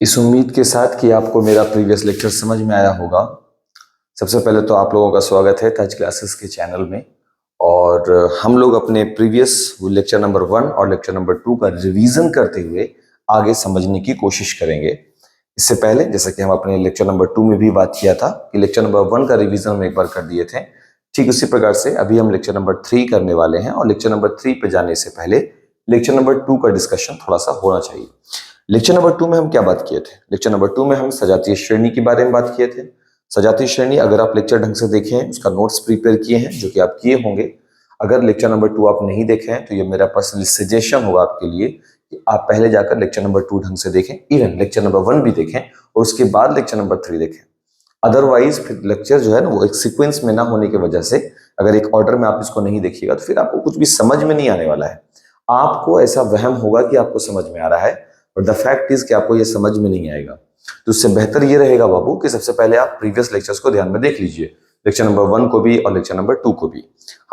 इस उम्मीद के साथ कि आपको मेरा प्रीवियस लेक्चर समझ में आया होगा। सबसे पहले तो आप लोगों का स्वागत है ताज क्लासेस के चैनल में। और हम लोग अपने प्रीवियस लेक्चर नंबर 1 और लेक्चर नंबर 2 का रिवीजन करते हुए आगे समझने की कोशिश करेंगे। इससे पहले जैसा कि हम अपने लेक्चर नंबर 2 में भी बात किया था कि लेक्चर नंबर 1 का रिवीजन हम एक बार कर दिए थे, ठीक उसी प्रकार से अभी हम लेक्चर नंबर 3 करने वाले हैं। और लेक्चर नंबर 3 पे जाने से पहले लेक्चर नंबर 2 का डिस्कशन थोड़ा सा होना चाहिए। लेक्चर नंबर 2 में हम क्या बात किए थे? लेक्चर नंबर 2 में हम सजातीय श्रेणी के बारे में बात किए थे। सजातीय श्रेणी अगर आप लेक्चर ढंग से देखे हैं, उसका नोट्स प्रिपेयर किए हैं, जो कि आप किए होंगे। अगर लेक्चर नंबर 2 आप नहीं देखे हैं तो ये मेरा पर्सनल सजेशन होगा आपके लिए कि आप पहले जाकर लेक्चर नंबर 2 ढंग से देखें, इवन लेक्चर नंबर 1 भी देखें और उसके बाद लेक्चर नंबर 3 देखें। अदरवाइज फिर लेक्चर जो है ना वो एक सीक्वेंस में ना होने की वजह से अगर एक ऑर्डर में आप इसको नहीं देखिएगा तो फिर आपको कुछ भी समझ में नहीं आने वाला है। आपको ऐसा वहम होगा कि आपको समझ में आ रहा है और द फैक्ट इज कि आपको ये समझ में नहीं आएगा। तो उससे बेहतर ये रहेगा बाबू कि सबसे पहले आप प्रीवियस लेक्चर्स को ध्यान में देख लीजिए, लेक्चर नंबर 1 को भी और लेक्चर नंबर 2 को भी।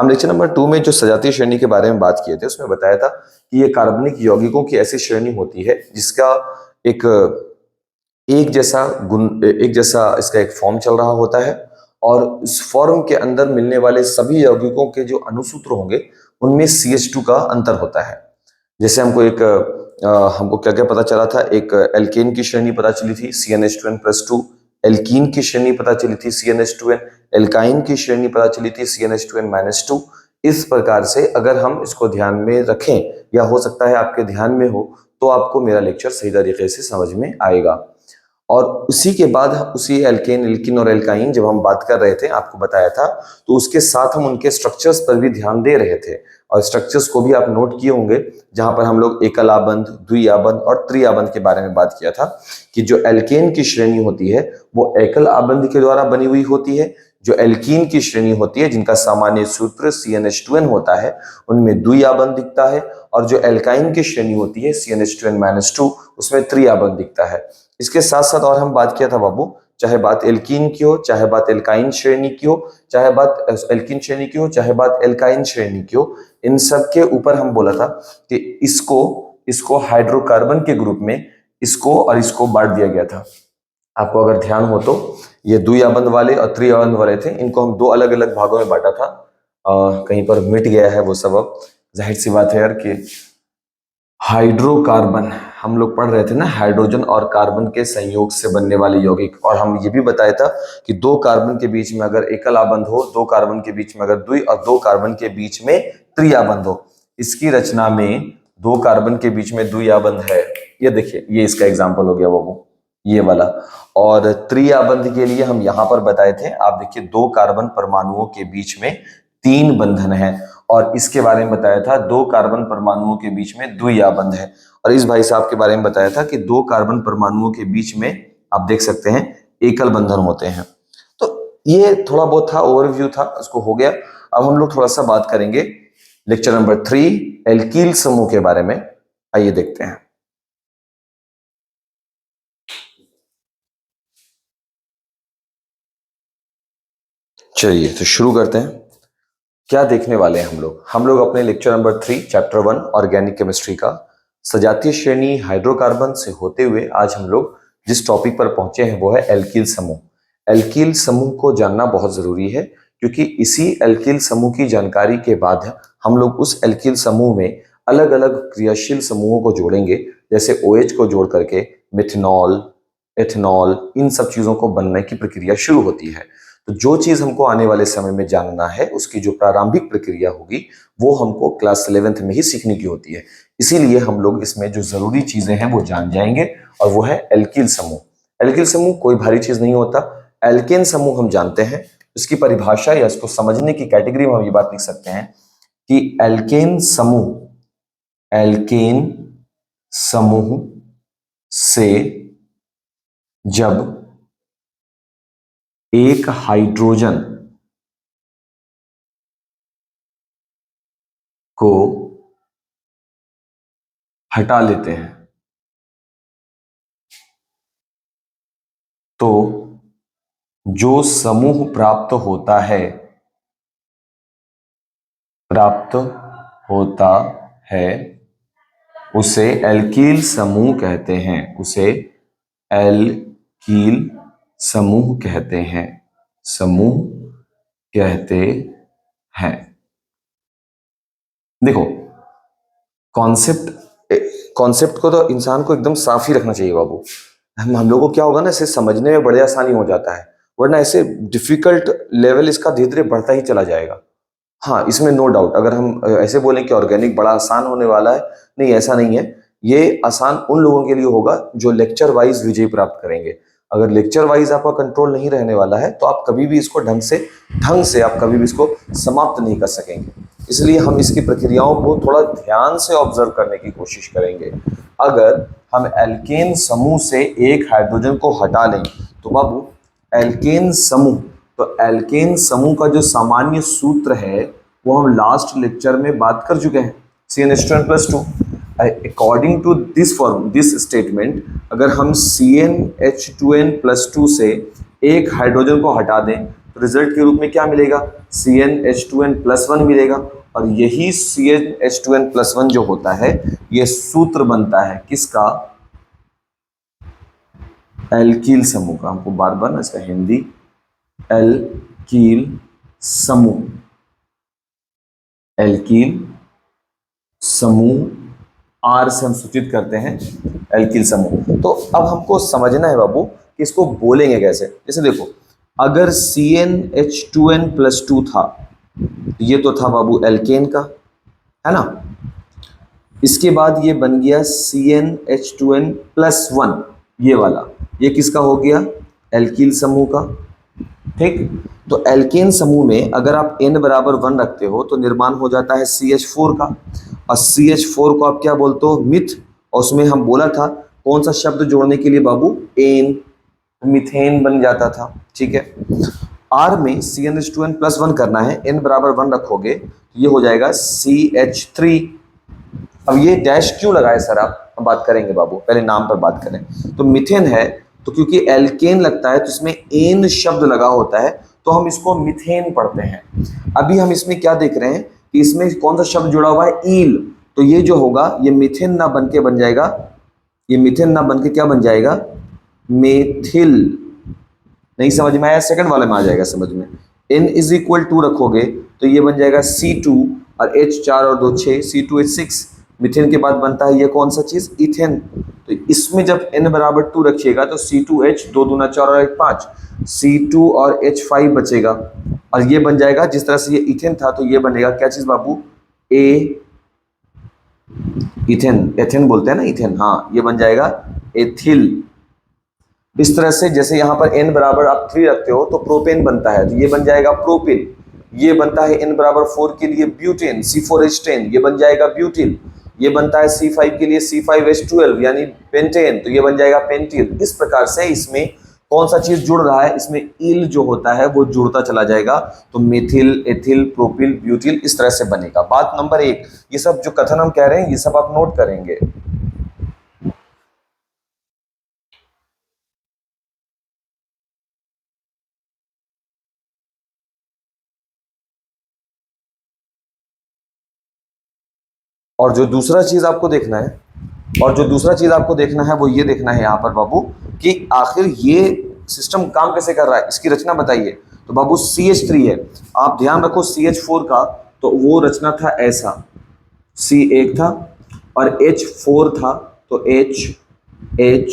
हम लेक्चर नंबर 2 में जो सजातीय श्रेणी के बारे में बात किए थे उसमें बताया था कि ये कार्बनिक यौगिकों की ऐसी श्रेणी होती है जिसका एक एक जैसा इसका एक फॉर्म चल रहा होता है और इस फॉर्म के अंदर मिलने वाले सभी यौगिकों के जो अणुसूत्र होंगे उनमें CH2 का अंतर होता है। जैसे हमको क्या क्या पता चला था, एक एल्केन की श्रेणी पता चली थी CnH2n+2, एल्कीन की श्रेणी पता चली थी CnH2n, एल्काइन की श्रेणी पता चली थी CnH2n-2। इस प्रकार से अगर हम इसको ध्यान में रखें या हो सकता है आपके ध्यान में हो तो आपको मेरा लेक्चर सही तरीके से समझ में आएगा। और उसी के बाद उसी एल्केन, एल्किन और एल्काइन जब हम बात कर रहे थे, आपको बताया था, तो उसके साथ हम उनके स्ट्रक्चर्स पर भी ध्यान दे रहे थे और स्ट्रक्चर्स को भी आप नोट किए होंगे, जहां पर हम लोग एकल आबंध, द्विआबंध और त्रिआबंध के बारे में बात किया था कि जो एल्केन की श्रेणी होती है वो एकल आबंध के द्वारा बनी हुई होती है। जो एल्कीन की श्रेणी होती है जिनका सामान्य सूत्र CnH2n होता है उनमें द्विआबंध दिखता है, और जो एल्काइन की श्रेणी होती है CnH2n-2 उसमें त्रिआबंध दिखता है। इसके साथ साथ और हम बात किया था बाबू, चाहे बात एल्कीन की हो, चाहे बात एल्काइन श्रेणी की हो, चाहे बात एल्कीन श्रेणी की हो, चाहे बात एल्काइन श्रेणी की हो, इन सब के ऊपर हम बोला था कि इसको हाइड्रोकार्बन के ग्रुप में इसको और इसको बांट दिया गया था। आपको अगर ध्यान हो तो ये द्विआबंध वाले और त्रिआबंध वाले थे, इनको हम दो अलग अलग भागों में बांटा था। कहीं पर मिट गया है वो सब। अब जाहिर सी बात है यार कि हाइड्रोकार्बन हम लोग पढ़ रहे थे ना, हाइड्रोजन और कार्बन के संयोग से बनने वाले यौगिक। और हम ये भी बताया था कि दो कार्बन के बीच में अगर एकल आबंध हो, दो कार्बन के बीच में अगर द्वि और दो कार्बन के बीच में त्रिआबंध हो, इसकी रचना में दो कार्बन के बीच में द्विआबंध है। ये देखिए, ये इसका एग्जाम्पल हो गया वो ये वाला। और त्रिआबंध के लिए हम यहां पर बताए थे, आप देखिए दो कार्बन परमाणुओं के बीच में 3 बंधन है, और इसके बारे में बताया था दो कार्बन परमाणुओं के बीच में द्विआबंध है। और इस भाई साहब के बारे में बताया था कि दो कार्बन परमाणुओं के बीच में आप देख सकते हैं एकल बंधन होते हैं। तो ये थोड़ा बहुत था, ओवरव्यू था, उसको हो गया। अब हम लोग थोड़ा सा बात करेंगे लेक्चर नंबर 3 एल्कील समूह के बारे में। आइए देखते हैं। चलिए तो शुरू करते हैं। क्या देखने वाले हैं हम लोग अपने lecture number 3 chapter 1 organic chemistry का सजातीय श्रेणी हाइड्रोकार्बन से होते हुए आज हम लोग जिस टॉपिक पर पहुंचे हैं वो है एल्कील समूह। एल्कील समूह को जानना बहुत जरूरी है क्योंकि इसी एल्कील समूह की जानकारी के बाद हम लोग उस एल्कील समूह में अलग अलग क्रियाशील समूहों को जोड़ेंगे, जैसे OH को जोड़ करके मिथेनॉल, एथेनॉल, इन सब चीजों को बनने की प्रक्रिया शुरू होती है। तो जो चीज हमको आने वाले समय में जानना है उसकी जो प्रारंभिक प्रक्रिया होगी वो हमको क्लास 11th में ही सीखने की होती है। इसीलिए हम लोग इसमें जो जरूरी चीजें हैं वो जान जाएंगे, और वो है एल्कील समूह। एल्कील समूह कोई भारी चीज नहीं होता। एल्केन समूह हम जानते हैं, इसकी परिभाषा या इसको समझने की कैटेगरी में हम ये बात लिख सकते हैं कि एल्केन समूह से जब एक हाइड्रोजन को हटा लेते हैं तो जो समूह प्राप्त होता है उसे एल्कील समूह कहते हैं। उसे एल्कील समूह कहते हैं, समूह कहते हैं। देखो कॉन्सेप्ट को तो इंसान को एकदम साफ ही रखना चाहिए बाबू। हम लोगों को क्या होगा ना, इसे समझने में बड़े आसानी हो जाता है, वरना ऐसे डिफिकल्ट लेवल इसका धीरे धीरे बढ़ता ही चला जाएगा। हाँ, इसमें नो डाउट, अगर हम ऐसे बोलें कि ऑर्गेनिक बड़ा आसान होने वाला है, नहीं ऐसा नहीं है। ये आसान उन लोगों के लिए होगा जो लेक्चर वाइज विजय प्राप्त करेंगे। अगर लेक्चर वाइज आपका कंट्रोल नहीं रहने वाला है तो आप कभी भी इसको ढंग से आप कभी भी इसको समाप्त नहीं कर सकेंगे। इसलिए हम इसकी प्रक्रियाओं को थोड़ा ध्यान से ऑब्जर्व करने की कोशिश करेंगे। अगर हम एल्केन समूह से एक हाइड्रोजन को हटा लें तो बाबू एल्केन समूह, तो एल्केन समूह का जो सामान्य सूत्र है वो हम लास्ट लेक्चर में बात कर चुके हैं, CnH2n+2। According to this form, this statement, अगर हम CnH2n+2 से एक हाइड्रोजन को हटा दें तो रिजल्ट के रूप में क्या मिलेगा, CnH2n+1 मिलेगा। और यही CnH2n+1 जो होता है ये सूत्र बनता है किसका, एल्कील समूह का। हमको बार बार ना इसका हिंदी, एल्कील समूह, एल्कील समूह, आर से हम सूचित करते हैं एल्कील समूह। तो अब हमको समझना है बाबू कि इसको बोलेंगे कैसे। जैसे देखो, अगर CnH2n+2 था, ये तो था बाबू एल्केन का, है ना। इसके बाद ये बन गया CnH2n+1, ये वाला, ये किसका हो गया, एल्कील समूह का। ठीक, तो एल्केन समूह में अगर आप n बराबर 1 रखते हो तो निर्माण हो जाता है CH4 का, और CH4 को आप क्या बोलते हो, मिथ। और उसमें हम बोला था कौन सा शब्द जोड़ने के लिए बाबू, एन, मिथेन बन जाता था। ठीक है, R में CnH2n+1 करना है, n बराबर 1 रखोगे तो ये हो जाएगा CH3। अब ये डैश क्यों लगाए सर आप, हम बात करेंगे बाबू, पहले नाम पर बात करें। तो मिथेन है तो क्योंकि एल्केन लगता है तो इसमें एन शब्द लगा होता है तो हम इसको मिथेन पढ़ते हैं। अभी हम इसमें क्या देख रहे हैं कि इसमें कौन सा शब्द जुड़ा हुआ है, ईल। तो ये जो होगा ये मिथेन ना बन के बन जाएगा, ये मिथेन ना बन के क्या बन जाएगा, मेथिल। नहीं समझ में आया, सेकंड वाले में आ जाएगा समझ में। n=2 रखोगे तो ये बन जाएगा C2 और H4 और 2 6, C2H6। मिथेन के बाद बनता है ये कौन सा चीज, इथेन। तो इसमें जब n बराबर 2 रखिएगा तो C2H 2 दूना 4 और 1 5, C2 और H5 बचेगा और ये बन जाएगा, जिस तरह से ये इथेन था तो ये बनेगा क्या चीज बाबू, ए इथेन, एथेन बोलते हैं ना इथेन, हाँ ये बन जाएगा एथिल। इस तरह से जैसे यहाँ पर n बराबर आप 3 रखते हो तो प्रोपेन बनता है तो ये बन जाएगा प्रोपिन। ये बनता है n बराबर 4 के लिए ब्यूटेन, C4H10, ये बन जाएगा ब्यूटिल। ये बनता है C5 के लिए C5H12 यानी पेंटेन, तो ये बन जाएगा पेंटिल। इस प्रकार से इसमें कौन सा चीज जुड़ रहा है, इसमें इल जो होता है वो जुड़ता चला जाएगा, तो मेथिल, एथिल, प्रोपिल, ब्यूटिल इस तरह से बनेगा। बात नंबर 1, ये सब जो कथन हम कह रहे हैं ये सब आप नोट करेंगे। और जो दूसरा चीज आपको देखना है, वो ये देखना है यहाँ पर बाबू कि आखिर ये सिस्टम काम कैसे कर रहा है, इसकी रचना बताइए। तो बाबू CH3 है, आप ध्यान रखो CH4 का, तो वो रचना था ऐसा, C1 था और H4 था तो H H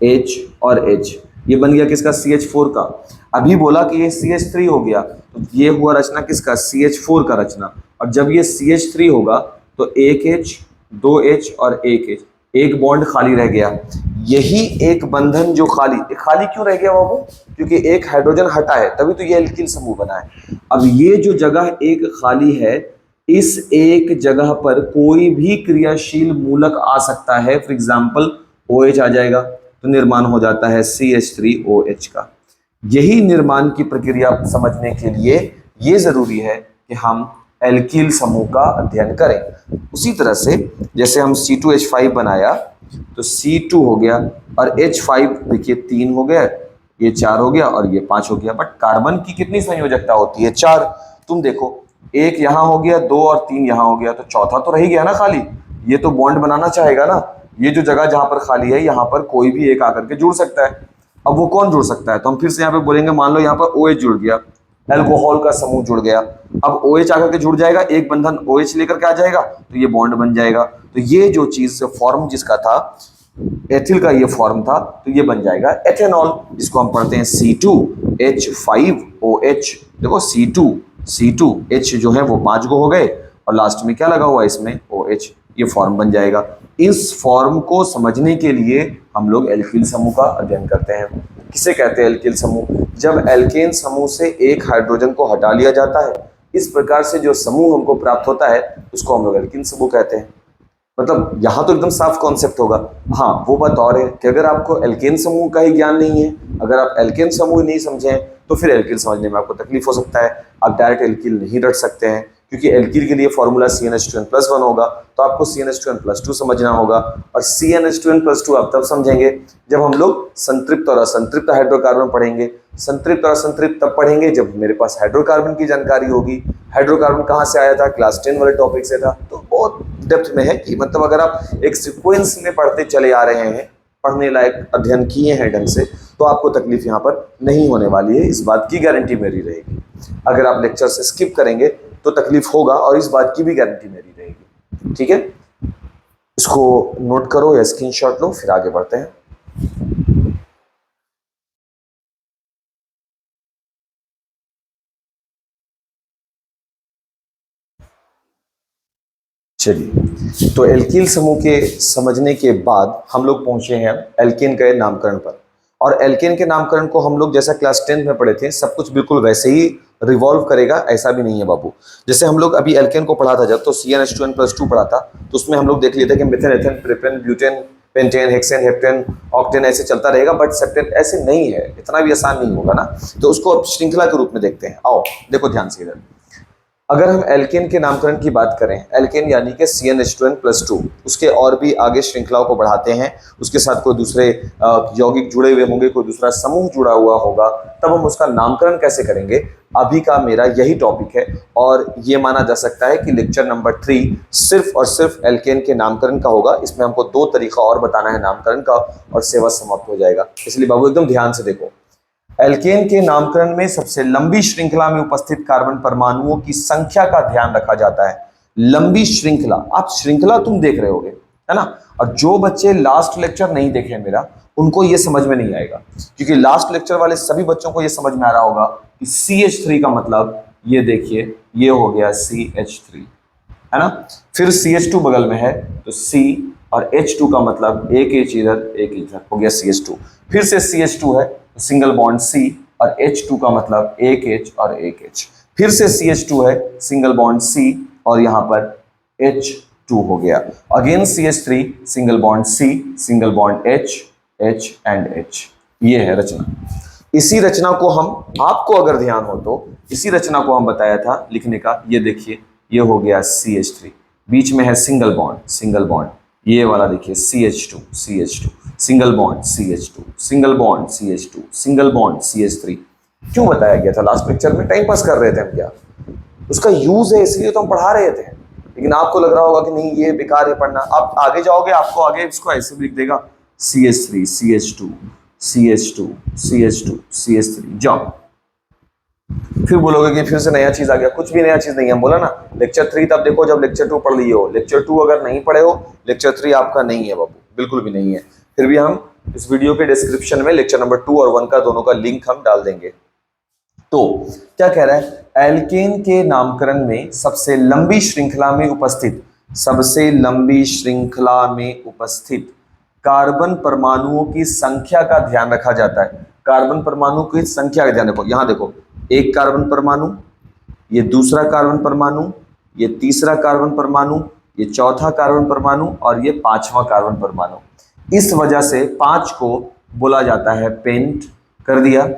H और H, ये बन गया किसका, CH4 का। अभी बोला कि ये CH3 हो गया तो ये हुआ रचना किसका, CH4 का रचना। और जब ये CH3 होगा तो 1 H 2 H और 1 H, एक बॉन्ड खाली रह गया। यही एक बंधन जो खाली क्यों रह गया बाबू, क्योंकि एक हाइड्रोजन हटा है तभी तो ये एल्किल समूह बना है। अब ये जो जगह एक खाली है, इस एक जगह पर कोई भी क्रियाशील मूलक आ सकता है, फॉर एग्जाम्पल OH आ जाएगा तो निर्माण हो जाता है CH3OH का। यही निर्माण की प्रक्रिया समझने के लिए ये जरूरी है कि हम एल्किल समूह का अध्ययन करें। उसी तरह से जैसे हम C2H5 बनाया तो C2 हो गया और H5 देखिए 3 हो गया, ये 4 हो गया और ये 5 हो गया। बट कार्बन की कितनी संयोजकता होती है, 4। तुम देखो, एक यहां हो गया, 2 और 3 यहां हो गया, तो चौथा तो रह गया ना खाली, ये तो बॉन्ड बनाना चाहेगा ना, ये जो जगह जहां पर खाली है यहाँ पर कोई भी एक आकर के जुड़ सकता है। अब वो कौन जुड़ सकता है, तो हम फिर से यहाँ पे बोलेंगे, मान लो यहाँ पर OH जुड़ गया, एल्कोहल का समूह जुड़ गया। अब OH आकर के जुड़ जाएगा, एक बंधन OH लेकर के आ जाएगा, तो ये बॉन्ड बन जाएगा। तो ये जो चीज फॉर्म जिसका था, एथिल का ये फॉर्म था, तो ये बन जाएगा एथेनॉल, जिसको हम पढ़ते हैं C2H5OH। देखो C2H जो है वो 5 गो हो गए, और लास्ट में क्या लगा हुआ है इसमें, OH, ये फॉर्म बन जाएगा। इस फॉर्म को समझने के लिए हम लोग एल्किल समूह का अध्ययन करते हैं। किसे कहते हैं एल्किल समूह, जब एल्केन समूह से एक हाइड्रोजन को हटा लिया जाता है, इस प्रकार से जो समूह हमको प्राप्त होता है उसको हम लोग एल्किन समूह कहते हैं। मतलब यहाँ तो एकदम साफ कॉन्सेप्ट होगा। हाँ, वो बात और है कि अगर आपको एल्केन समूह का ही ज्ञान नहीं है, अगर आप एल्केन समूह नहीं समझे तो फिर एल्किल समझने में आपको तकलीफ हो सकता है। आप डायरेक्ट एल्किल नहीं रट सकते हैं, क्योंकि एल्किल के लिए फॉर्मूला CnH2n+1 होगा, तो आपको CnH2n+2 समझना होगा। और CnH2n+2 आप तब समझेंगे जब हम लोग संतृप्त और असंतृप्त हाइड्रोकार्बन पढ़ेंगे। संतृप्त और असंतृप्त तब पढ़ेंगे जब मेरे पास हाइड्रोकार्बन की जानकारी होगी। हाइड्रोकार्बन कहाँ से आया था, क्लास 10 वाले टॉपिक से था। तो बहुत डेप्थ में है कि मतलब अगर आप एक सीक्वेंस में पढ़ते चले आ रहे हैं, पढ़ने लायक अध्ययन किए हैं ढंग से, तो आपको तकलीफ यहाँ पर नहीं होने वाली है, इस बात की गारंटी मेरी रहेगी। अगर आप लेक्चर से स्किप करेंगे तो तकलीफ होगा, और इस बात की भी गारंटी मेरी रहेगी। ठीक है, इसको नोट करो या स्क्रीनशॉट लो, फिर आगे बढ़ते हैं। चलिए, तो एल्किल समूह के समझने के बाद हम लोग पहुंचे हैं एल्केन के नामकरण पर। और एल्केन के नामकरण को हम लोग जैसा क्लास 10 में पढ़े थे, सब कुछ बिल्कुल वैसे ही रिवॉल्व करेगा, ऐसा भी नहीं है बाबू। जैसे हम लोग अभी एल्केन को पढ़ा था जब, तो CnH2n+2 पढ़ा था, तो उसमें हम लोग देख लिए थे कि methane, ethane, propane, butane, pentane, hexane, heptane, octane ऐसे चलता रहेगा, बट सेप्टेन ऐसे नहीं है, इतना भी आसान नहीं होगा ना। तो उसको अब श्रृंखला के रूप में देखते हैं। आओ देखो ध्यान से इधर। अगर हम एल्केन के नामकरण की बात करें, एल्केन यानी कि CnH2n+2, उसके और भी आगे श्रृंखलाओं को बढ़ाते हैं, उसके साथ कोई दूसरे यौगिक जुड़े हुए होंगे, कोई दूसरा समूह जुड़ा हुआ होगा, तब हम उसका नामकरण कैसे करेंगे, अभी का मेरा यही टॉपिक है। और ये माना जा सकता है कि लेक्चर नंबर 3 सिर्फ और सिर्फ एल्केन के नामकरण का होगा। इसमें हमको 2 तरीका और बताना है नामकरण का, और सेवा समाप्त हो जाएगा। इसलिए बाबू एकदम ध्यान से देखो। एल्केन के नामकरण में सबसे लंबी श्रृंखला में उपस्थित कार्बन परमाणुओं की संख्या का ध्यान रखा जाता है। लंबी श्रृंखला, आप श्रृंखला तुम देख रहे होगे, है ना। और जो बच्चे लास्ट लेक्चर नहीं देखे मेरा, उनको ये समझ में नहीं आएगा, क्योंकि लास्ट लेक्चर वाले सभी बच्चों को ये समझ में आ रहा होगा कि CH3 का मतलब, ये देखिए, ये हो गया CH3, है ना। फिर CH2 बगल में है, तो C और H2 का मतलब एक H इधर एक इधर, हो गया CH2। फिर से CH2 है, सिंगल बॉन्ड C, और H2 का मतलब एक H और एक H। फिर से CH2 है, सिंगल बॉन्ड C, और यहाँ पर H2 हो गया। Again CH3, single bond C, single bond H, H and H। ये है रचना। इसी रचना को हम, आपको अगर ध्यान हो तो, इसी रचना को हम बताया था लिखने का। ये देखिए, ये हो गया CH3, बीच में है सिंगल बॉन्ड, सिंगल बॉन्ड, ये वाला देखिए CH2, CH2, single bond CH2, single bond CH2, single bond CH3। क्यों बताया गया था लास्ट लेक्चर में? टाइम पास कर रहे थे हम क्या? उसका यूज है, इसलिए तो हम पढ़ा रहे थे। लेकिन आपको लग रहा होगा कि नहीं ये बेकार है पढ़ना। आप आगे जाओगे, आपको आगे इसको ऐसे भी लिख देगा, CH3, CH2, CH2, CH2, CH3, जाओ। फिर बोलोगे कि फिर से नया चीज आ गया। कुछ भी नया चीज नहीं है, हम बोला ना लेक्चर 3 तब देखो जब लेक्चर 2 पढ़ लिए हो। लेक्चर 2 अगर नहीं पढ़े हो, लेक्चर 3 आपका नहीं है बाबू, बिल्कुल भी नहीं है। फिर भी हम इस वीडियो के डिस्क्रिप्शन में लेक्चर नंबर 2 और 1 का दोनों का लिंक हम डाल देंगे। तो क्या कह रहा है, एल्केन के नामकरण में सबसे लंबी श्रृंखला में उपस्थित, सबसे लंबी श्रृंखला में उपस्थित कार्बन परमाणुओं की संख्या का ध्यान रखा जाता है। कार्बन परमाणु की संख्या का ध्यान रखो। यहां देखो, एक कार्बन परमाणु, ये दूसरा कार्बन परमाणु, ये तीसरा कार्बन परमाणु, ये चौथा कार्बन परमाणु, और ये पांचवा कार्बन परमाणु। इस वजह से 5 को बोला जाता है पेंट, कर दिया।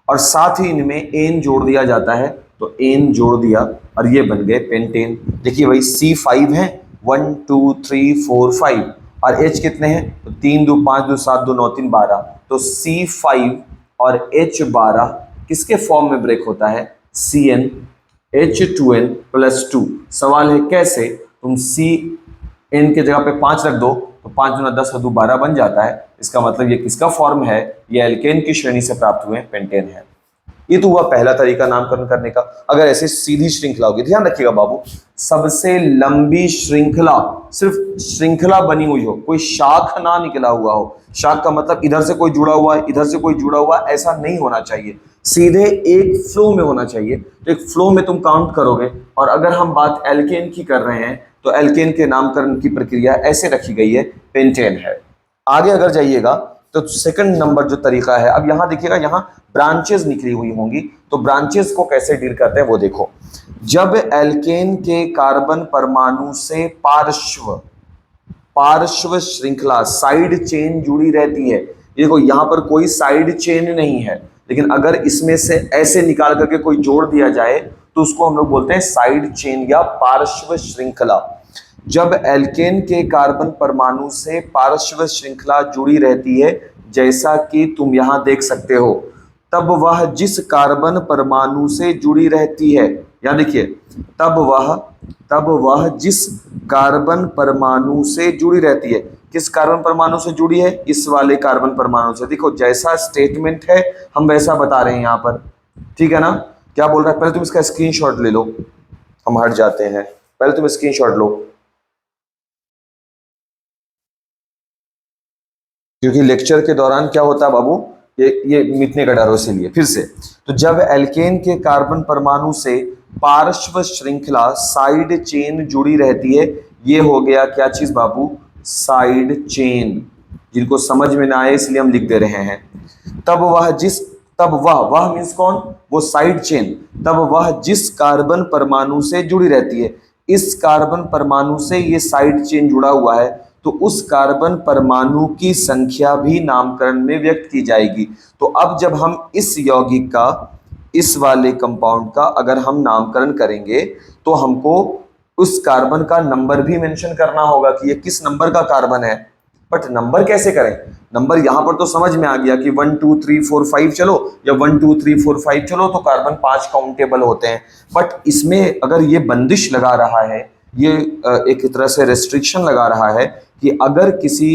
और साथ ही इनमें एन जोड़ दिया जाता है, तो एन जोड़ दिया और ये बन गए पेंटेन। देखिए भाई, C5 है, 1 2 3 4 5, और H कितने हैं, तो 3 2 5 2 7 2 9 3 12। तो C5 और H12 किसके फॉर्म में ब्रेक होता है, CnH2n+2। सवाल है कैसे? तुम CN के जगह पे 5 रख दो, तो 5 दूना 10 और 2 12 बन जाता है। इसका मतलब ये किसका फॉर्म है, ये एल्केन की श्रेणी से प्राप्त हुए पेंटेन है। ये तो हुआ पहला तरीका नामकरण करने का। अगर ऐसे सीधी श्रृंखला होगी, ध्यान रखिएगा बाबू, सबसे लंबी श्रृंखला, सिर्फ श्रृंखला बनी हुई हो, कोई शाख ना निकला हुआ हो। शाख का मतलब इधर से कोई जुड़ा हुआ है, इधर से कोई जुड़ा हुआ है, ऐसा नहीं होना चाहिए। सीधे एक फ्लो में होना चाहिए। तो एक फ्लो में तुम काउंट करोगे। और अगर हम बात एल्केन की कर रहे हैं तो एल्केन के नामकरण की प्रक्रिया ऐसे रखी गई है, पेंटेन है। आगे अगर जाइएगा तो सेकंड नंबर जो तरीका है, अब यहां देखिएगा, यहां ब्रांचेस निकली हुई होंगी, तो ब्रांचेस को कैसे डील करते हैं वो देखो। जब एल्केन के कार्बन परमाणु से पार्श्व पार्श्व श्रृंखला साइड चेन जुड़ी रहती है, देखो यहां पर कोई साइड चेन नहीं है, लेकिन अगर इसमें से ऐसे निकाल करके कोई जोड़ दिया जाए तो उसको हम लोग बोलते हैं साइड चेन या पार्श्व श्रृंखला। जब एल्केन के कार्बन परमाणु से पार्श्व श्रृंखला जुड़ी रहती है, जैसा कि तुम यहां देख सकते हो, तब वह जिस कार्बन परमाणु से जुड़ी रहती है, यहां देखिए, तब वह जिस कार्बन परमाणु से जुड़ी रहती है, किस कार्बन परमाणु से जुड़ी है, इस वाले कार्बन परमाणु से। देखो जैसा स्टेटमेंट है हम वैसा बता रहे हैं यहां पर, ठीक है ना। क्या बोल रहा है, पहले तुम इसका स्क्रीनशॉट ले लो, हम हट जाते हैं, पहले तुम स्क्रीनशॉट लो, क्योंकि लेक्चर के दौरान क्या होता है बाबू, ये मिटने का डर हो, इसीलिए फिर से। तो जब एल्केन के कार्बन परमाणु से पार्श्व श्रृंखला साइड चेन जुड़ी रहती है, ये हो गया क्या चीज बाबू, साइड चेन। जिनको समझ में ना आए इसलिए हम लिख दे रहे हैं। तब वह मीन्स कौन, वो साइड चेन, तब वह जिस कार्बन परमाणु से जुड़ी रहती है, इस कार्बन परमाणु से ये साइड चेन जुड़ा हुआ है, तो उस कार्बन परमाणु की संख्या भी नामकरण में व्यक्त की जाएगी। तो अब जब हम इस यौगिक का, इस वाले कंपाउंड का अगर हम नामकरण करेंगे तो हमको उस कार्बन का नंबर भी मेंशन करना होगा कि ये किस नंबर का कार्बन है। बट नंबर कैसे करें, नंबर यहां पर तो समझ में आ गया कि 1 2 3 4 5 चलो, या 1 2 3 4 5 चलो, तो कार्बन 5 काउंटेबल होते हैं। बट इसमें अगर ये बंदिश लगा रहा है, ये एक तरह से रेस्ट्रिक्शन लगा रहा है कि अगर किसी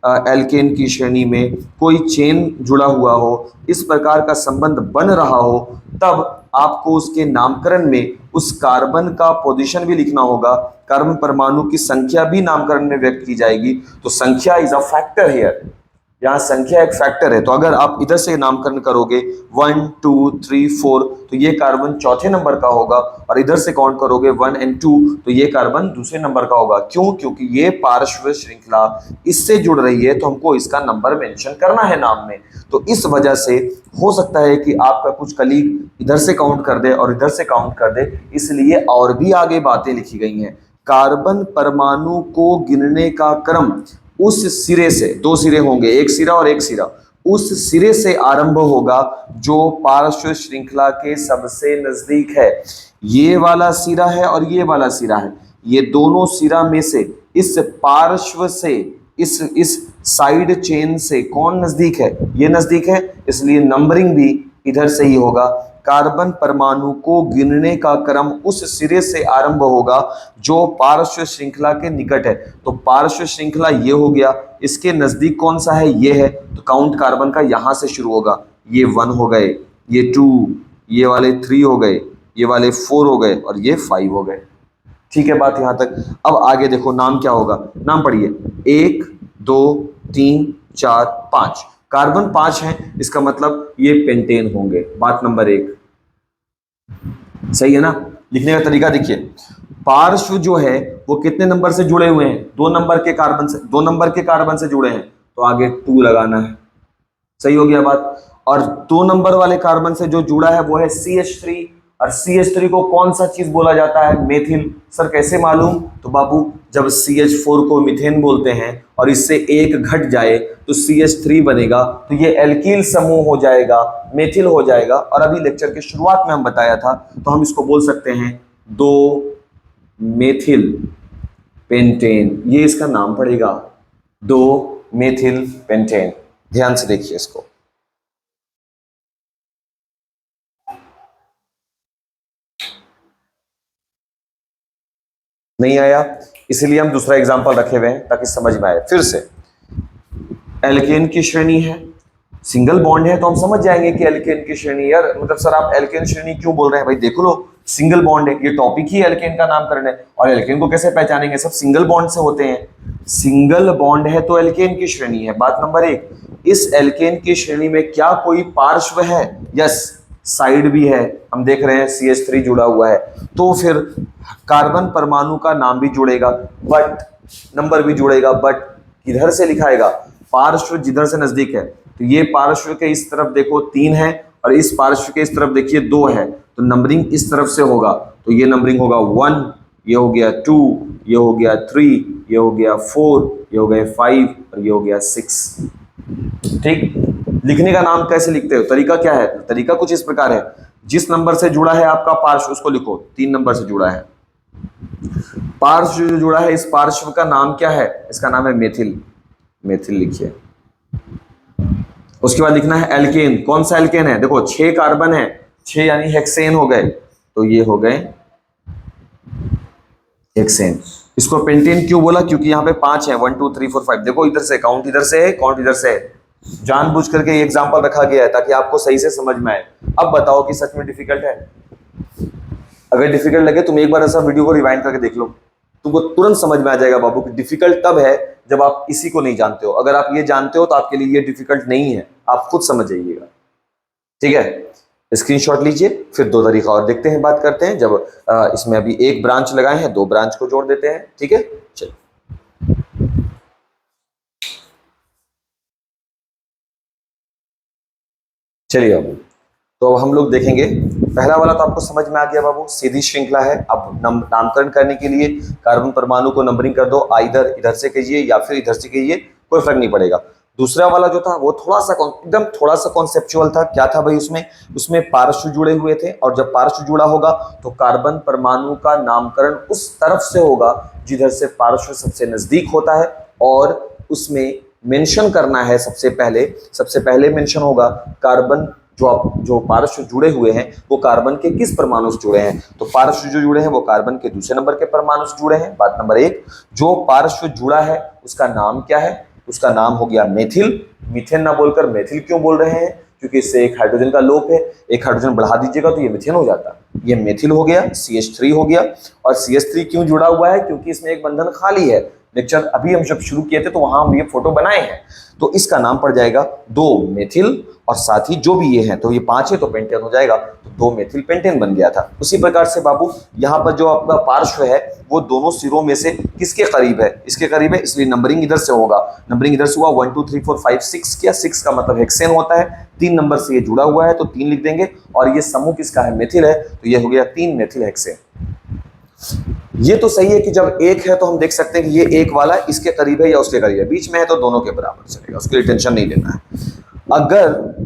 एल्केन की श्रेणी में कोई चेन जुड़ा हुआ हो, इस प्रकार का संबंध बन रहा हो, तब आपको उसके नामकरण में उस कार्बन का पोजीशन भी लिखना होगा, कार्बन परमाणु की संख्या भी नामकरण में व्यक्त की जाएगी। तो संख्या इज अ फैक्टर हियर, यहाँ संख्या एक फैक्टर है। तो अगर आप इधर से नामकरण करोगे 1 2 3 4, तो ये कार्बन चौथे नंबर का होगा, और इधर से काउंट करोगे 1 और 2, तो ये कार्बन दूसरे नंबर का होगा। क्यों, क्योंकि ये पार्श्व श्रृंखला इससे जुड़ रही है, तो हमको इसका नंबर मेंशन करना है नाम में। तो इस वजह से हो सकता है कि आपका कुछ कलीग इधर से काउंट कर दे और इधर से काउंट कर दे, इसलिए और भी आगे बातें लिखी गई हैं। कार्बन परमाणु को गिनने का क्रम उस सिरे से, दो सिरे होंगे, एक सिरा और एक सिरा, उस सिरे से आरंभ होगा जो पार्श्व श्रृंखला के सबसे नजदीक है। ये वाला सिरा है और ये वाला सिरा है, ये दोनों सिरा में से इस पार्श्व से, इस साइड चेन से कौन नजदीक है, ये नजदीक है, इसलिए नंबरिंग भी इधर से ही होगा। कार्बन परमाणु को गिनने का क्रम उस सिरे से आरंभ होगा जो पार्श्व श्रृंखला के निकट है। तो पार्श्व श्रृंखला ये हो गया, इसके नजदीक कौन सा है, ये है, तो काउंट कार्बन का यहां से शुरू होगा। ये 1 हो गए, ये 2, ये वाले 3 हो गए, ये वाले 4 हो गए, और ये 5 हो गए। ठीक है बात यहां तक। अब आगे देखो नाम क्या होगा, नाम पढ़िए, 1 2 3 4 5, कार्बन 5 है, इसका मतलब ये पेंटेन होंगे, बात नंबर 1। सही है ना। लिखने का तरीका देखिए, पार्श्व जो है वो कितने नंबर से जुड़े हुए हैं, 2 नंबर के कार्बन से, 2 नंबर के कार्बन से जुड़े हैं, तो आगे 2 लगाना है। सही हो गया बात। और 2 नंबर वाले कार्बन से जो जुड़ा है वो है CH3, और CH3 को कौन सा चीज बोला जाता है, मेथिल। सर कैसे मालूम, तो बाबू जब CH4 को मीथेन बोलते हैं और इससे एक घट जाए तो CH3 बनेगा, तो ये एल्कील समूह हो जाएगा, मेथिल हो जाएगा। और अभी लेक्चर के शुरुआत में हम बताया था, तो हम इसको बोल सकते हैं 2 मेथिल पेंटेन, ये इसका नाम पड़ेगा, 2 मेथिल पेंटेन। ध्यान से देखिए इसको। नहीं आया, इसीलिए हम दूसरा एग्जांपल रखे हुए हैं ताकि समझ में आए। फिर से एल्केन की श्रेणी है, सिंगल बॉन्ड है तो हम समझ जाएंगे कि एल्केन की श्रेणी। यार मतलब सर आप एल्केन श्रेणी क्यों बोल रहे हैं? भाई देखो लो, सिंगल बॉन्ड है, ये टॉपिक ही एल्केन का नामकरण है। और एल्केन को कैसे पहचानेंगे? सब सिंगल बॉन्ड से होते हैं। सिंगल बॉन्ड है तो एल्केन की श्रेणी है। बात नंबर 1, इस एल्केन की श्रेणी में क्या कोई पार्श्व है? यस, साइड भी है, हम देख रहे हैं CH3 जुड़ा हुआ है, तो फिर कार्बन परमाणु का नाम भी जुड़ेगा, बट नंबर भी जुड़ेगा। बट किधर से लिखाएगा? पार्श्व जिधर से नजदीक है। तो ये पार्श्व के इस तरफ देखो 3 है और इस पार्श्व के इस तरफ देखिए 2 है, तो नंबरिंग इस तरफ से होगा। तो ये नंबरिंग होगा 1, ये हो गया 2, ये हो गया 3, ये हो गया 4, ये हो गया 5 और ये हो गया 6। ठीक, लिखने का नाम कैसे लिखते हो? तरीका क्या है? तरीका कुछ इस प्रकार है, जिस नंबर से जुड़ा है आपका पार्श्व उसको लिखो। 3 नंबर से जुड़ा है पार्श्व, जो जुड़ा है इस पार्श्व का नाम क्या है? इसका नाम है मेथिल। मेथिल लिखिए। उसके बाद लिखना है एल्केन। कौन सा एल्केन है? देखो 6 कार्बन है, 6 यानी हेक्सेन हो गए, तो ये हो गए हेक्सेन। इसको पेंटेन क्यों बोला? क्योंकि यहाँ पे 5 है, 1 2 3 4 5। देखो इधर से काउंट, इधर से है काउंट, इधर से है। जानबूझ करके ये एग्जांपल रखा गया है ताकि आपको सही से समझ में आए। अब बताओ कि सच में डिफिकल्ट है? अगर डिफिकल्ट लगे तुम एक बार ऐसा वीडियो को रिवाइंड करके देख लो, तुमको तुरंत समझ में आ जाएगा बाबू कि डिफिकल्ट तब है जब आप इसी को नहीं जानते हो। अगर आप ये जानते हो तो आपके लिए ये डिफिकल्ट नहीं है, आप खुद समझ जाइएगा। ठीक है, स्क्रीनशॉट लीजिए। फिर 2 तरीका और देखते हैं, बात करते हैं। जब इसमें अभी 1 ब्रांच लगाए हैं, 2 ब्रांच को जोड़ देते हैं। ठीक है, चलिए। चलिए बाबू, तो अब हम लोग देखेंगे। पहला वाला तो आपको समझ में आ गया बाबू, सीधी श्रृंखला है। अब नामकरण करने के लिए कार्बन परमाणु को नंबरिंग कर दो, आइदर इधर से कीजिए या फिर इधर से कीजिए, कोई फर्क नहीं पड़ेगा। दूसरा वाला जो था वो एकदम थोड़ा सा कॉन्सेप्चुअल था। क्या था भाई? उसमें पार्श्व जुड़े हुए थे, और जब पार्श्व जुड़ा होगा तो कार्बन परमाणु का नामकरण उस तरफ से होगा जिधर से पार्श्व सबसे नजदीक होता है, और उसमें मेंशन करना है सबसे पहले मेंशन होगा कार्बन जो पार्श्व जुड़े हुए हैं वो कार्बन के किस परमाणु से जुड़े हैं। तो पार्श्व जो जुड़े हैं वो कार्बन के दूसरे नंबर के परमाणु से जुड़े हैं। बात नंबर 1, जो पार्श्व जुड़ा है उसका नाम क्या है? उसका नाम हो गया मेथिल। मीथेन ना बोलकर मेथिल क्यों बोल रहे हैं? क्योंकि इससे एक हाइड्रोजन का लोप है, एक हाइड्रोजन बढ़ा दीजिएगा तो ये मीथेन हो जाता। ये मेथिल हो गया, CH3 हो गया। और CH3 क्यों जुड़ा हुआ है? क्योंकि इसमें एक बंधन खाली है। लेक्चर अभी हम जब शुरू किए थे तो वहां हम ये फोटो बनाए हैं, तो इसका नाम पड़ जाएगा 2 मेथिल, और साथ ही जो भी ये है, तो ये 5 है तो पेंटेन हो जाएगा, तो 2 मेथिल पेंटेन बन गया था। उसी प्रकार से बाबू यहाँ पर जो आपका पार्श्व है वो दोनों सिरों में से किसके करीब है? इसके करीब है, इसलिए नंबरिंग इधर से होगा। नंबरिंग इधर से हुआ 1 2 3 4 5 6 किया। 6 का मतलब हेक्सेन होता है, 3 नंबर से ये जुड़ा हुआ है तो 3 लिख देंगे, और ये समूह किसका है? मेथिल है, तो ये हो गया 3 मेथिल हेक्सेन। ये तो सही है कि जब एक है तो हम देख सकते हैं कि ये एक वाला इसके करीब है या उसके करीब है, बीच में है तो दोनों के बराबर चलेगा, उसके लिए टेंशन नहीं लेना है।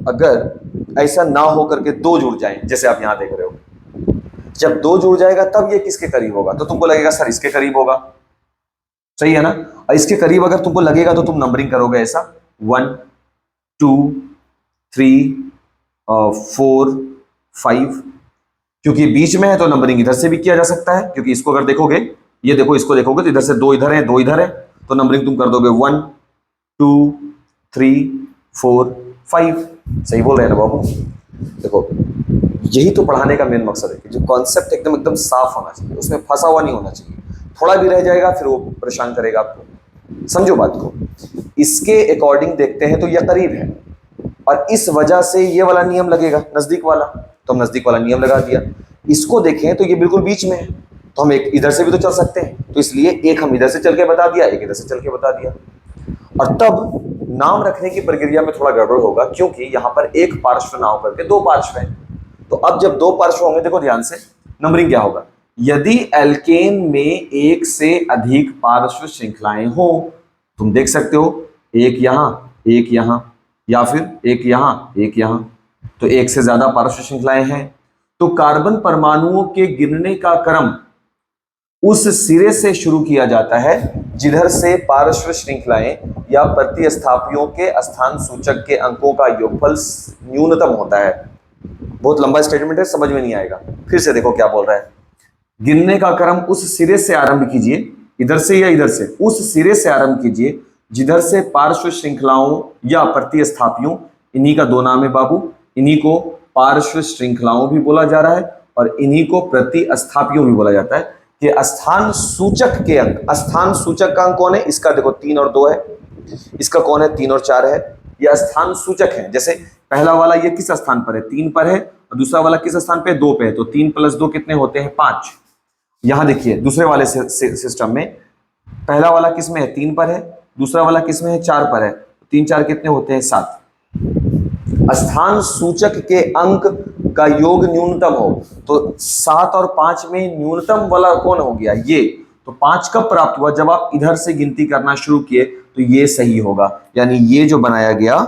अगर ऐसा ना हो करके 2 जुड़ जाएं, जैसे आप यहां देख रहे हो, जब 2 जुड़ जाएगा तब ये किसके करीब होगा? तो तुमको लगेगा सर इसके करीब होगा, सही है ना? और इसके करीब अगर तुमको लगेगा तो तुम नंबरिंग करोगे ऐसा 1 2 3 4 5, क्योंकि बीच में है तो नंबरिंग इधर से भी किया जा सकता है। क्योंकि इसको अगर देखोगे, ये देखो, इसको देखोगे तो इधर से 2 इधर है, 2 इधर है, तो नंबरिंग तुम कर दोगे 1 2 3 4 5। सही बोल रहे हैं ना बाबू? देखो, यही तो पढ़ाने का मेन मकसद है कि जो कॉन्सेप्ट एकदम साफ होना चाहिए, उसमें फंसा हुआ नहीं होना चाहिए। थोड़ा भी रह जाएगा फिर वो परेशान करेगा आपको। समझो बात को। इसके अकॉर्डिंग देखते हैं तो यह करीब है, और इस वजह से ये वाला नियम लगेगा, नजदीक वाला, तो हम नजदीक वाला नियम लगा दिया। इसको देखें तो ये बिल्कुल बीच में है, तो हम एक इधर से भी तो चल सकते हैं, तो इसलिए एक हम इधर से चल के बता दिया, एक इधर से चल के बता दिया। और तब नाम रखने की प्रक्रिया में थोड़ा गड़बड़ होगा, क्योंकि यहां पर एक पार्श्व ना होकर के 2 पार्श्व हैं। तो अब जब 2 पार्श्व होंगे, देखो ध्यान से, नंबरिंग क्या होगा? यदि एल्केन में एक से अधिक पार्श्व श्रृंखलाएं हो, तुम देख सकते हो एक यहां, या फिर एक यहां, तो एक से ज्यादा पार्श्व श्रृंखलाएं हैं, तो कार्बन परमाणुओं के गिनने का क्रम उस सिरे से शुरू किया जाता है जिधर से पार्श्व श्रृंखलाएं या प्रतिस्थापियों के स्थान सूचक के अंकों का योगफल न्यूनतम होता है। बहुत लंबा स्टेटमेंट है, समझ में नहीं आएगा, फिर से देखो क्या बोल रहा है। गिनने का क्रम उस सिरे से आरंभ कीजिए इधर से या इधर से, उस सिरे से आरंभ कीजिए जिधर से पार्श्व श्रृंखलाओं या प्रतिस्थापियों, इन्हीं का दो नाम है बाबू, इन्हीं को पार्श्व श्रृंखलाओं भी बोला जा रहा है और इन्हीं को प्रतिस्थापियों भी बोला जाता है। कि स्थान सूचक के अंक, स्थान सूचक का अंक कौन है, इसका देखो 3 और 2 है, इसका कौन है 3 और 4 है, ये स्थान सूचक है। जैसे पहला वाला ये किस स्थान पर है, 3 पर है, और दूसरा वाला किस स्थान पे 2 पे है, तो 3 + 2 कितने होते हैं 5। यहां देखिए दूसरे वाले सिस्टम में पहला वाला किस में है 3 पर है, दूसरा वाला किस में है 4 पर है, 3 4 कितने होते हैं 7। स्थान सूचक के अंक का योग न्यूनतम हो, तो 7 और 5 में न्यूनतम वाला कौन हो गया ये, तो 5 कब प्राप्त हुआ, जब आप इधर से गिनती करना शुरू किए, तो ये सही होगा। यानी ये जो बनाया गया,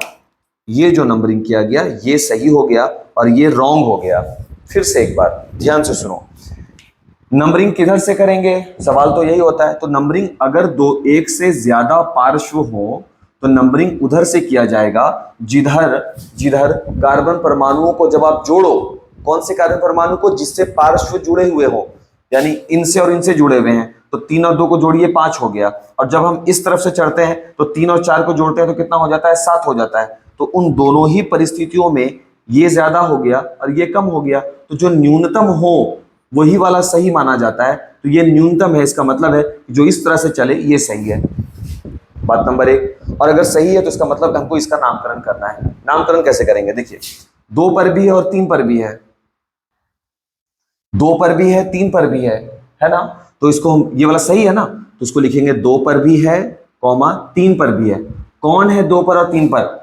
ये जो नंबरिंग किया गया, ये सही हो गया और ये रॉन्ग हो गया। फिर से एक बार ध्यान से सुनो, नंबरिंग किधर से करेंगे, सवाल तो यही होता है। तो नंबरिंग अगर एक से ज्यादा पार्श्व हो तो नंबरिंग उधर से किया जाएगा जिधर कार्बन परमाणुओं को जब आप जोड़ो, कौन से कार्बन परमाणु को, जिससे पार्श्व जुड़े हुए हो, यानी इनसे और इनसे जुड़े हुए हैं, तो 3 और 2 को जोड़िए 5 हो गया। और जब हम इस तरफ से चढ़ते हैं तो 3 और 4 को जोड़ते हैं तो कितना हो जाता है 7 हो जाता है। तो उन दोनों ही परिस्थितियों में ये ज्यादा हो गया और ये कम हो गया, तो जो न्यूनतम हो वही वाला सही माना जाता है। तो ये न्यूनतम है, इसका मतलब है जो इस तरह से चले ये सही है, बात नंबर 1। और अगर सही है तो इसका मतलब हमको इसका नामकरण करना है। नामकरण कैसे करेंगे, देखिए 2 पर भी है और 3 पर भी है, 2 पर भी है 3 पर भी है ना, तो इसको हम, ये वाला सही है ना, तो इसको लिखेंगे 2 पर भी है, 3 पर भी है। कौन है 2 पर और 3 पर,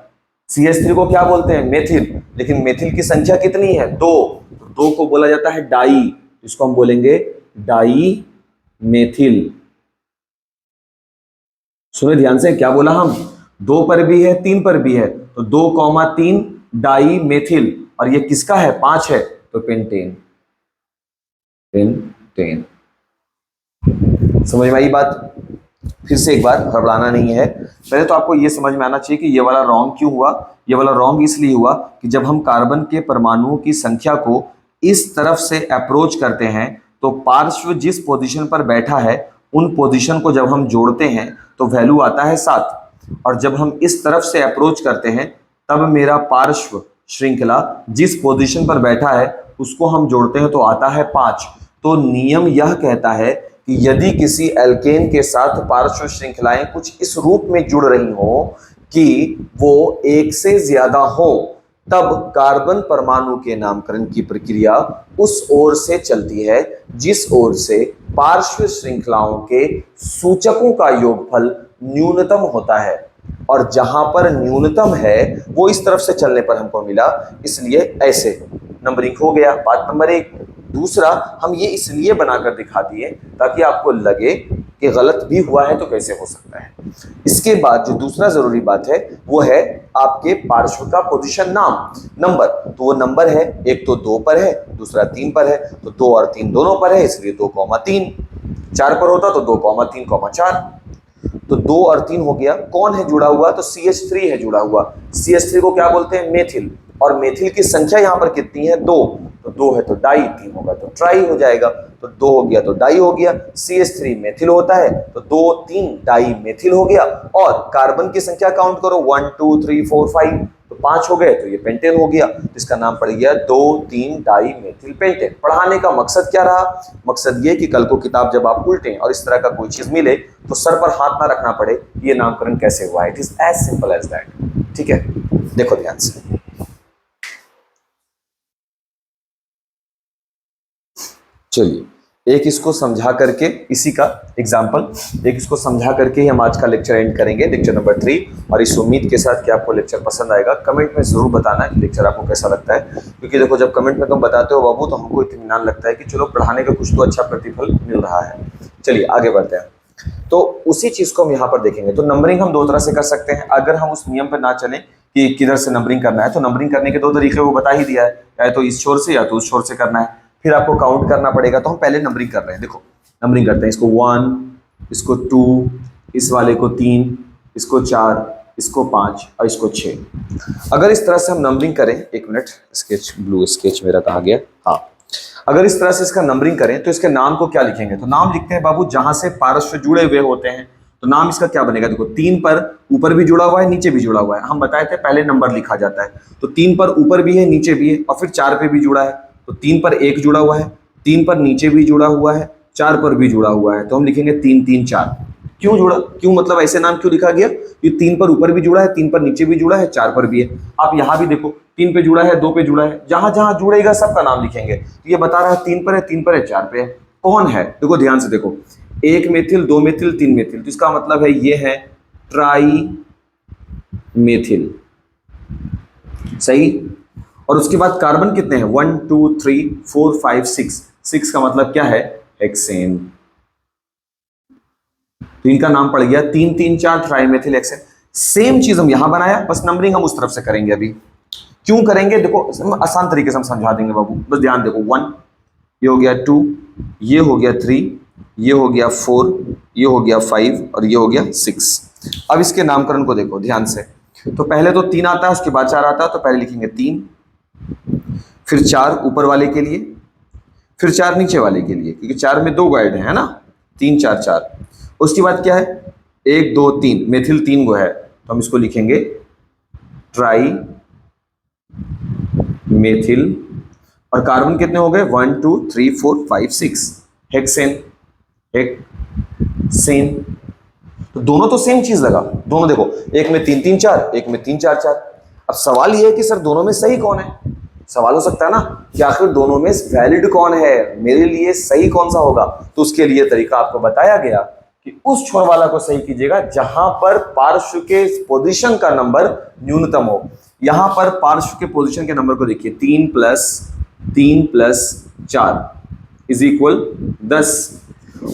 CH3 को क्या बोलते हैं, मेथिल, लेकिन मेथिल की संख्या कितनी है 2, तो 2 को बोला जाता है डाई, इसको हम बोलेंगे डाई मेथिल। सुने ध्यान से, क्या बोला हम, 2 पर भी है 3 पर भी है, तो 2,3 डाई मेथिल, और ये किसका है 5 है, तो पेंटेन। समझ में आई बात। फिर से एक बार, घबराना नहीं है। पहले तो आपको ये समझ में आना चाहिए कि ये वाला रॉन्ग क्यों हुआ। ये वाला रॉन्ग इसलिए हुआ कि जब हम कार्बन के परमाणुओं की संख्या को इस तरफ से अप्रोच करते हैं तो पार्श्व जिस पोजीशन पर बैठा है उन पोजीशन को जब हम जोड़ते हैं तो वैल्यू आता है 7, और जब हम इस तरफ से अप्रोच करते हैं तब मेरा पार्श्व श्रृंखला जिस पोजीशन पर बैठा है उसको हम जोड़ते हैं तो आता है 5। तो नियम यह कहता है कि यदि किसी एल्केन के साथ पार्श्व श्रृंखलाएं कुछ इस रूप में जुड़ रही हो कि वो 1 से ज्यादा हो, तब कार्बन परमाणु के नामकरण की प्रक्रिया उस ओर से चलती है जिस ओर से पार्श्व श्रृंखलाओं के सूचकों का योगफल न्यूनतम होता है, और जहां पर न्यूनतम है वो इस तरफ से चलने पर हमको मिला, इसलिए ऐसे नंबरिंग हो गया। बात नंबर 1। दूसरा, हम ये इसलिए बनाकर दिखा दिए ताकि आपको लगे कि गलत भी हुआ है तो कैसे हो सकता है। इसके बाद जो दूसरा जरूरी बात है वो है आपके पार्श्व का पोजीशन नाम, नंबर। तो वो नंबर है, एक तो 2 पर है, दूसरा 3 पर है, तो 2 और 3 दोनों पर है, इसलिए 2,3। 4 पर होता तो 2,3,4, तो 2 और 3 हो गया। कौन है जुड़ा हुआ, तो CH3 है जुड़ा हुआ। CH3 को क्या बोलते हैं, मेथिल, और मेथिल की संख्या यहां पर कितनी है 2, तो 2 है तो डाई, 3 होगा तो ट्राई हो जाएगा, तो 2 हो गया तो डाई हो गया। CH3 मेथिल होता है तो 2 3 डाई मेथिल हो गया, और कार्बन की संख्या काउंट करो 1 2 3 4 5, तो 5 हो गए तो ये पेंटेन हो गया। तो इसका नाम पड़ गया 2 3 डाई मेथिल पेंटेन। पढ़ाने का मकसद क्या रहा, मकसद ये कि कल को किताब जब आप उल्टें और इस तरह का कोई चीज मिले तो सर पर हाथ ना रखना पड़े ये नामकरण कैसे हुआ है। It is as simple as that. ठीक है, देखो ध्यान से, चलिए एक इसको समझा करके, इसी का एग्जाम्पल, एक इसको समझा करके ही हम आज का लेक्चर एंड करेंगे, लेक्चर नंबर 3। और इस उम्मीद के साथ कि आपको लेक्चर पसंद आएगा। कमेंट में जरूर बताना कि लेक्चर आपको कैसा लगता है, क्योंकि देखो जब कमेंट में तुम बताते हो बाबू तो हमको इत्मीनान लगता है कि चलो पढ़ाने का कुछ तो अच्छा प्रतिफल मिल रहा है। चलिए आगे बढ़ते हैं। तो उसी चीज को हम यहाँ पर देखेंगे। तो नंबरिंग हम 2 तरह से कर सकते हैं। अगर हम उस नियम पर ना चलें कि किधर से नंबरिंग करना है, तो नंबरिंग करने के 2 तरीके वो बता ही दिया है, या तो इस छोर से या तो उस छोर से करना है, फिर आपको काउंट करना पड़ेगा। तो हम पहले नंबरिंग कर रहे हैं। देखो नंबरिंग करते हैं, इसको 1, इसको 2, इस वाले को 3, इसको 4, इसको 5 और इसको 6। अगर इस तरह से हम नंबरिंग करें, 1 मिनट, स्केच, ब्लू स्केच मेरा कहाँ गया, हाँ, अगर इस तरह से इसका नंबरिंग करें तो इसके नाम को क्या लिखेंगे? तो नाम लिखते हैं बाबू जहां से पार्श्व जुड़े हुए होते हैं, तो नाम इसका क्या बनेगा? देखो 3 पर ऊपर भी जुड़ा हुआ है, नीचे भी जुड़ा हुआ है। हम बताए थे पहले नंबर लिखा जाता है, तो 3 पर ऊपर भी है, नीचे भी है, और फिर 4 पे भी जुड़ा है। तो 3 पर 1 जुड़ा हुआ है, 3 पर नीचे भी जुड़ा हुआ है, 4 पर भी जुड़ा हुआ है, तो हम लिखेंगे 3 3 4। क्यों जुड़ा, क्यों मतलब ऐसे नाम क्यों लिखा गया? ये 3 पर ऊपर भी जुड़ा है, 3 पर नीचे भी जुड़ा है, 4 पर भी है। आप यहाँ भी देखो 3 पे जुड़ा है, 2 पे जुड़ा है, जहां जहां जुड़ेगा सबका नाम लिखेंगे। तो ये बता रहा है 3 पर है, 3 पर है, 4 पे है। कौन है? देखो ध्यान से देखो, 1 मेथिल, 2 मेथिल, 3 मेथिल, तो इसका मतलब है ये है ट्राई मेथिल, सही। और उसके बाद कार्बन कितने हैं? 1 2 3 4 5 6, 6 का मतलब क्या है? हेक्सेन। तो इनका नाम पड़ गया 3 3 4 ट्राइमेथिल हेक्सेन। सेम चीज हम यहां बनाया, बस नंबरिंग हम उस तरफ से करेंगे। अभी क्यों करेंगे? देखो आसान तरीके से हम समझा देंगे बाबू, बस ध्यान देखो। 1 ये हो गया, 2 ये हो गया, 3 ये हो गया, 4 ये हो गया, 5 और ये हो गया 6। अब इसके नामकरण को देखो ध्यान से। तो पहले तो 3 आता है, उसके बाद 4 आता है, तो पहले लिखेंगे 3, फिर 4 ऊपर वाले के लिए, फिर 4 नीचे वाले के लिए, क्योंकि 4 में 2 गाइड है ना, 3 4 4। उसके बाद क्या है? 1 2 3 मेथिल 3 गो है, तो हम इसको लिखेंगे ट्राई मेथिल। और कार्बन कितने हो गए? 1 2 3 4 5 6, हेक्सेन, हेक्सेन। तो दोनों तो सेम चीज लगा, दोनों देखो, एक में 3 3 4, एक में 3 4 4। अब सवाल यह है कि सर दोनों में सही कौन है? सवाल हो सकता है ना कि आखिर दोनों में वैलिड कौन है, मेरे लिए सही कौन सा होगा? तो उसके लिए तरीका आपको बताया गया कि उस छोर वाला को सही कीजिएगा जहां पर पार्श्व के पोजीशन का नंबर न्यूनतम हो। यहां पर पार्श्व के पोजीशन के नंबर को देखिए, 3 + 4 इज इक्वल 10।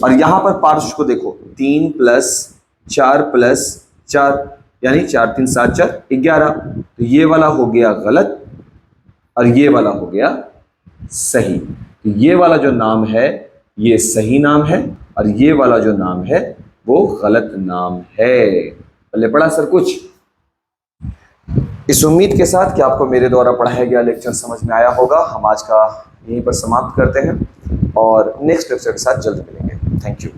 और यहां पर पार्श्व को देखो, 3 + 4 + 4 यानी 4 3 7 4 11। तो ये वाला हो गया गलत और ये वाला हो गया सही। तो ये वाला जो नाम है ये सही नाम है, और ये वाला जो नाम है वो गलत नाम है। पहले पढ़ा सर कुछ? इस उम्मीद के साथ कि आपको मेरे द्वारा पढ़ाया गया लेक्चर समझ में आया होगा, हम आज का यहीं पर समाप्त करते हैं और नेक्स्ट लेक्चर के साथ जल्द मिलेंगे। Thank you.